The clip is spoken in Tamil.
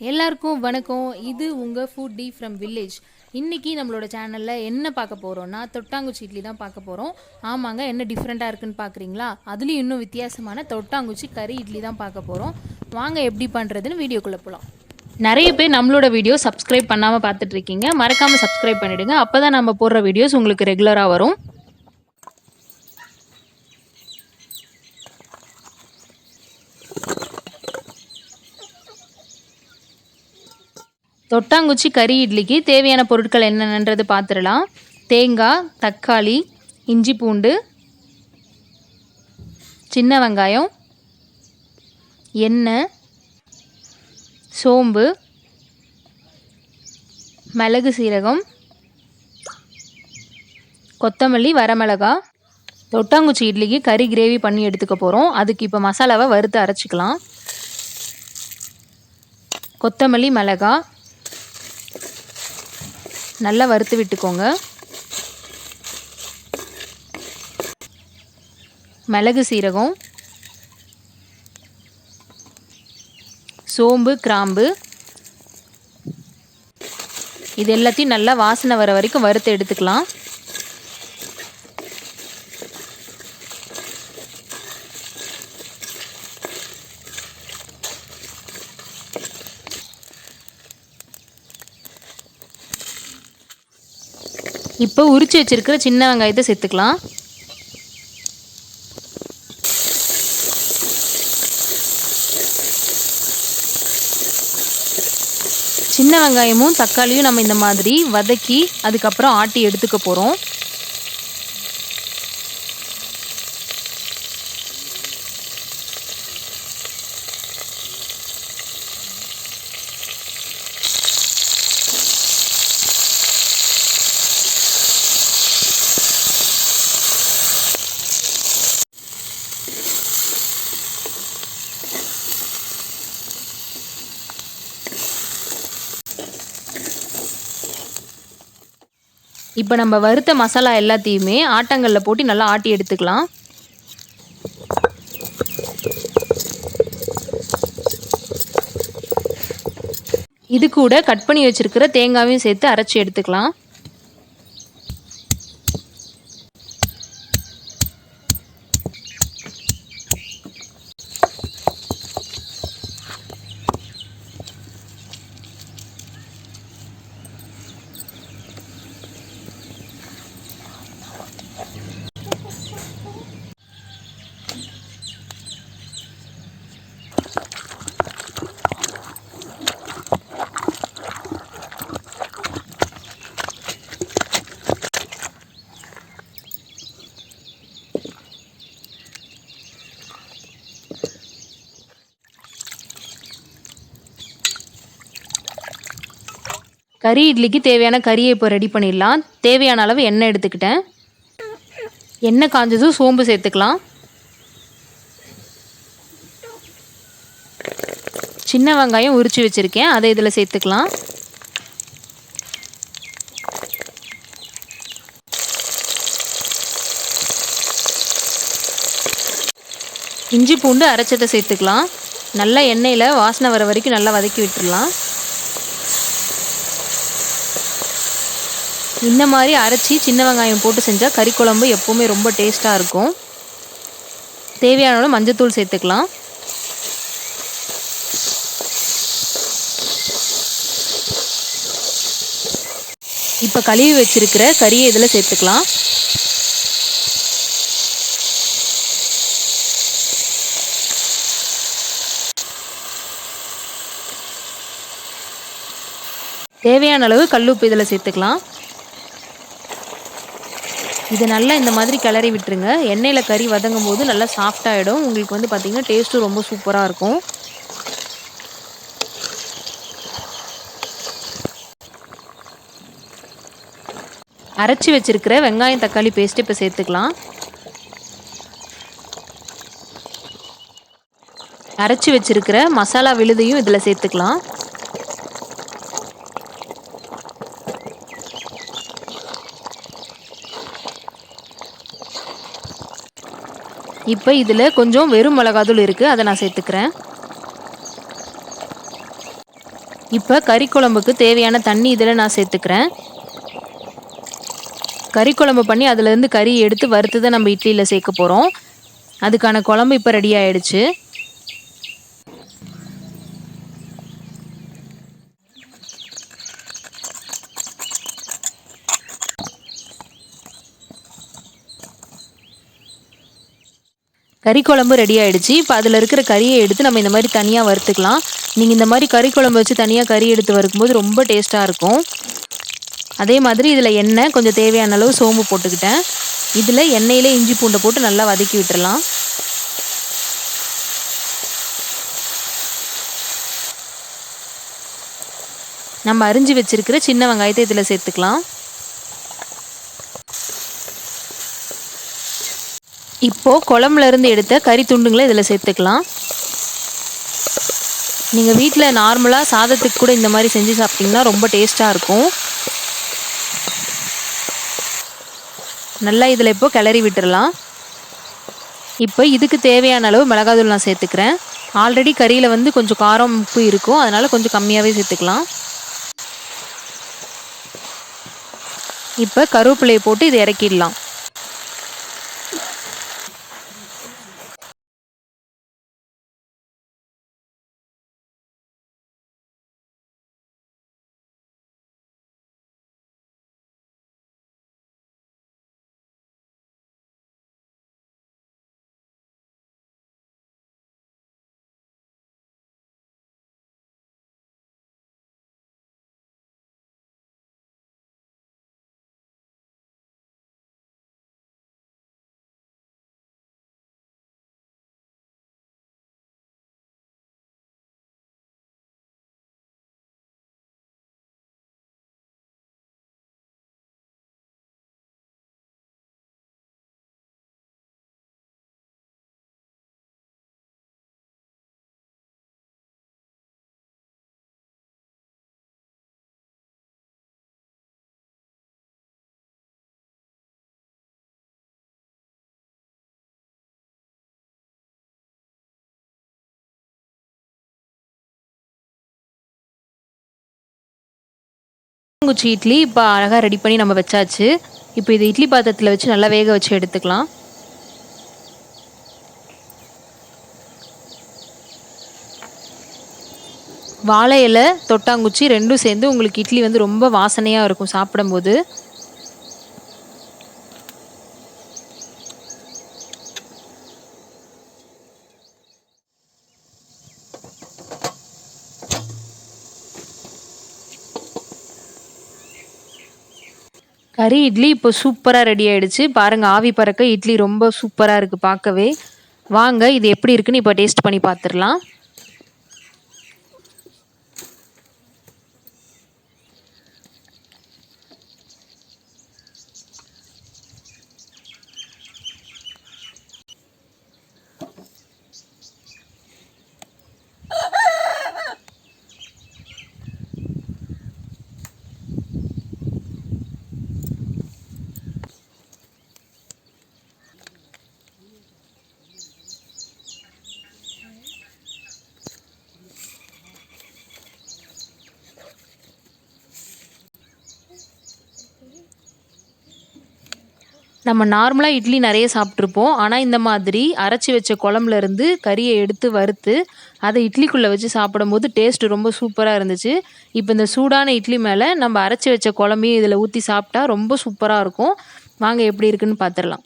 எல்லாருக்கும் வணக்கம். இது உங்கள் ஃபுட் டி ஃப்ரம் வில்லேஜ். இன்றைக்கி நம்மளோட சேனலில் என்ன பார்க்க போகிறோன்னா தொட்டாங்குச்சி இட்லி தான் பார்க்க போகிறோம். ஆமாங்க, என்ன டிஃப்ரெண்ட்டாக இருக்குன்னு பார்க்குறீங்களா? அதுலேயும் இன்னும் வித்தியாசமான தொட்டாங்குச்சி கறி இட்லி தான் பார்க்க போகிறோம். வாங்க எப்படி பண்ணுறதுன்னு வீடியோக்குள்ளே போகலாம். நிறைய பேர் நம்மளோட வீடியோ சப்ஸ்கிரைப் பண்ணாமல் பார்த்துட்ருக்கீங்க. மறக்காமல் சப்ஸ்கிரைப் பண்ணிவிடுங்க. அப்போ தான் நம்ம போடுற வீடியோஸ் உங்களுக்கு ரெகுலராக வரும். தொட்டாங்குச்சி கறி இட்லிக்கு தேவையான பொருட்கள் என்னென்னன்றது பார்த்துடலாம். தேங்காய், தக்காளி, இஞ்சி பூண்டு, சின்ன வெங்காயம், எண்ணெய், சோம்பு, மிளகு சீரகம், கொத்தமல்லி, வரமிளகாய். தொட்டாங்குச்சி இட்லிக்கு கறி கிரேவி பண்ணி எடுத்துக்க போகிறோம். அதுக்கு இப்போ மசாலாவை வறுத்து அரைச்சிக்கலாம். கொத்தமல்லி, மிளகாய் நல்லா வறுத்து விட்டுக்கோங்க. மிளகு சீரகம், சோம்பு, கிராம்பு இது எல்லாத்தையும் நல்லா வாசனை வர வரைக்கும் வறுத்து எடுத்துக்கலாம். இப்போ உரிச்சு வச்சிருக்கிற சின்ன வெங்காயத்தை சேர்த்துக்கலாம். சின்ன வெங்காயமும் தக்காளியும் நம்ம இந்த மாதிரி வதக்கி அதுக்கப்புறம் ஆட்டி எடுத்துக்க போகிறோம். இப்போ நம்ம வறுத்த மசாலா எல்லாத்தையுமே ஆட்டங்கல்ல போட்டு நல்லா ஆட்டி எடுத்துக்கலாம். இது கூட கட் பண்ணி வச்சிருக்கிற தேங்காயும் சேர்த்து அரைச்சி எடுத்துக்கலாம். கறி இட்லிக்கு தேவையான கறியை இப்போ ரெடி பண்ணிடலாம். தேவையான அளவு எண்ணெய் எடுத்துக்கிட்டேன். எண்ணெய் காஞ்சதும் சோம்பு சேர்த்துக்கலாம். சின்ன வெங்காயம் உரிச்சு வச்சுருக்கேன், அதை இதில் சேர்த்துக்கலாம். இஞ்சி பூண்டு அரைச்சதை சேர்த்துக்கலாம். நல்லா எண்ணெயில் வாசனை வர வரைக்கும் நல்லா வதக்கி விட்டுடலாம். இந்த மாதிரி அரைச்சி சின்ன வெங்காயம் போட்டு செஞ்சால் கறி குழம்பு எப்போவுமே ரொம்ப டேஸ்ட்டாக இருக்கும். தேவையான அளவு மஞ்சத்தூள் சேர்த்துக்கலாம். இப்போ கழுவி வச்சிருக்கிற கறியை இதில் சேர்த்துக்கலாம். தேவையான அளவு கல்லுப்பு இதில் சேர்த்துக்கலாம். இது நல்லா இந்த மாதிரி கிளறி விட்டுருங்க. எண்ணெயில் கறி வதங்கும் போது நல்லா சாஃப்டாகிடும். உங்களுக்கு வந்து பார்த்திங்கன்னா டேஸ்ட்டும் ரொம்ப சூப்பராக இருக்கும். அரைச்சி வச்சிருக்கிற வெங்காயம் தக்காளி பேஸ்ட்டு இப்போ சேர்த்துக்கலாம். அரைச்சி வச்சிருக்கிற மசாலா விழுதையும் இதில் சேர்த்துக்கலாம். இப்போ இதில் கொஞ்சம் வெறும் மிளகாத்தூள் இருக்குது, அதை நான் சேர்த்துக்கிறேன். இப்போ கறி குழம்புக்கு தேவையான தண்ணி இதில் நான் சேர்த்துக்கிறேன். கறி குழம்பு பண்ணி அதுலேருந்து கறி எடுத்து வறுத்து தான் நம்ம இட்லியில் சேர்க்க போகிறோம். அதுக்கான குழம்பு இப்போ ரெடி ஆயிடுச்சு. கறி குழம்பு ரெடி ஆகிடுச்சு. இப்போ அதில் இருக்கிற கறியை எடுத்து நம்ம இந்த மாதிரி தனியாக வறுத்துக்கலாம். நீங்கள் இந்த மாதிரி கறி குழம்பு வச்சு தனியாக கறி எடுத்து வறுக்கும்போது ரொம்ப டேஸ்ட்டாக இருக்கும். அதே மாதிரி இதில் எண்ணெய் கொஞ்சம் தேவையான அளவு சோம்பு போட்டுக்கிட்டேன். இதில் எண்ணெயிலே இஞ்சி பூண்டை போட்டு நல்லா வதக்கி விட்டுறலாம். நம்ம அரிஞ்சு வச்சிருக்கிற சின்ன வெங்காயத்தை இதில் சேர்த்துக்கலாம். இப்போது குழம்புலேருந்து எடுத்த கறி துண்டுங்களை இதில் சேர்த்துக்கலாம். நீங்கள் வீட்டில் நார்மலாக சாதத்துக்கு கூட இந்த மாதிரி செஞ்சு சாப்பிட்டிங்கன்னா ரொம்ப டேஸ்ட்டாக இருக்கும். நல்லா இதில் இப்போது கிளறி விட்டுறலாம். இப்போ இதுக்கு தேவையான அளவு மிளகாத்தூள் நான் சேர்த்துக்கிறேன். ஆல்ரெடி கறியில் வந்து கொஞ்சம் காரம் உப்பு இருக்கும், அதனால் கொஞ்சம் கம்மியாகவே சேர்த்துக்கலாம். இப்போ கருவேப்பிலையை போட்டு இதை இறக்கிடலாம். கொட்டாங்குச்சி இட்லி இப்போ அழகாக ரெடி பண்ணி நம்ம வச்சாச்சு. இப்போ இது இட்லி பாத்திரத்தில் வச்சு நல்லா வேக வச்சு எடுத்துக்கலாம். வாழை இலை தொட்டாங்குச்சி ரெண்டும் சேர்ந்து உங்களுக்கு இட்லி வந்து ரொம்ப வாசனையாக இருக்கும் சாப்பிடும்போது. கறி இட்லி இப்போ சூப்பராக ரெடி ஆகிடுச்சு. பாருங்கள், ஆவி பறக்க இட்லி ரொம்ப சூப்பராக இருக்குது பார்க்கவே. வாங்க இது எப்படி இருக்குன்னு இப்போ டேஸ்ட் பண்ணி பார்த்துடலாம். நம்ம நார்மலாக இட்லி நிறைய சாப்பிட்ருப்போம். ஆனால் இந்த மாதிரி அரைச்சி வச்ச குழம்புலேருந்து கறியை எடுத்து வறுத்து அதை இட்லிக்குள்ளே வச்சு சாப்பிடும்போது டேஸ்ட்டு ரொம்ப சூப்பராக இருந்துச்சு. இப்போ இந்த சூடான இட்லி மேலே நம்ம அரைச்சி வச்ச குழம்பையும் இதில் ஊற்றி சாப்பிட்டா ரொம்ப சூப்பராக இருக்கும். வாங்க எப்படி இருக்குன்னு பார்த்துடலாம்.